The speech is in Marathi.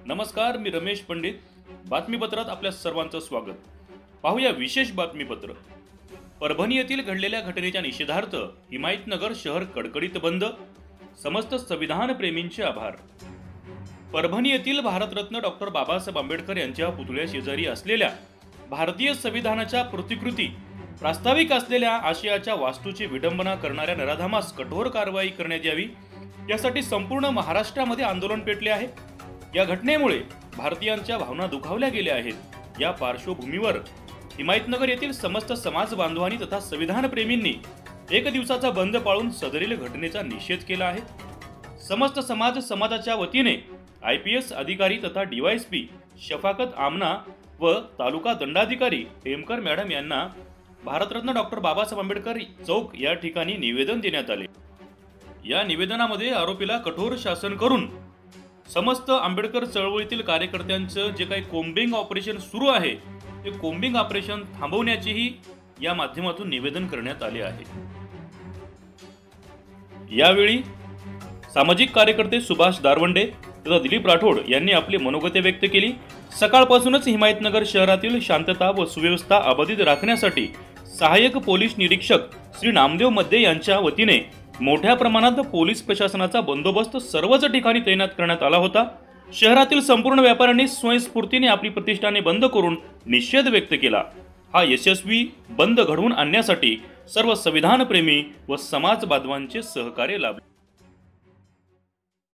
नमस्कार, मी रमेश पंडित. बातमीपत्रात आपल्या सर्वांचं स्वागत. पाहूया विशेष बातमीपत्र. परभणी येथील घडलेल्या घटनेच्या निषेधार्थ हिमायतनगर शहर कडकडीत बंद. समस्त संविधान प्रेमींचे आभार. परभणी येथील भारतरत्न डॉक्टर बाबासाहेब आंबेडकर यांच्या पुतळ्या शेजारी असलेल्या भारतीय संविधानाच्या प्रतिकृती प्रास्ताविक असलेल्या आशयाच्या वास्तूची विडंबना करणाऱ्या नराधमास कठोर कारवाई करण्यात यावी, यासाठी संपूर्ण महाराष्ट्रामध्ये आंदोलन पेटले आहे. या घटनेमुळे भारतीयांच्या भावना दुखावल्या गेल्या आहेत. या पार्श्वभूमीवर हिमायतनगर येथील समस्त समाज बांधवांनी तथा संविधान प्रेमींनी एक दिवसाचा बंद पाळून सदरील घटनेचा निषेध केला आहे. समस्त समाजाच्या वतीने IPS अधिकारी तथा DYSP शफाकत आमना व तालुका दंडाधिकारी टेमकर मॅडम यांना भारतरत्न डॉक्टर बाबासाहेब आंबेडकर चौक या ठिकाणी निवेदन देण्यात आले. या निवेदनामध्ये आरोपीला कठोर शासन करून समस्त आंबेडकर चळवळीतील कार्यकर्त्यांचं जे काही कोम्बिंग ऑपरेशन सुरू आहे ते कोम्बिंग ऑपरेशन थांबवण्याचेही या माध्यमातून निवेदन करण्यात आले आहे. यावेळी सामाजिक कार्यकर्ते सुभाष दारवंडे तथा दिलीप राठोड यांनी आपली मनोगते व्यक्त केली. सकाळपासूनच हिमायतनगर शहरातील शांतता व सुव्यवस्था अबाधित राखण्यासाठी सहाय्यक पोलीस निरीक्षक श्री नामदेव मध्ये यांच्या वतीने मोठ्या प्रमाणात पोलीस प्रशासनाचा बंदोबस्त सर्वच ठिकाणी तैनात करण्यात आला होता. शहरातील संपूर्ण व्यापाऱ्यांनी स्वयंस्फूर्तीने आपली प्रतिष्ठाने बंद करून निषेध व्यक्त केला. हा यशस्वी बंद घडवून आणण्यासाठी सर्व संविधानप्रेमी व समाज बांधवांचे सहकार्य लाभले.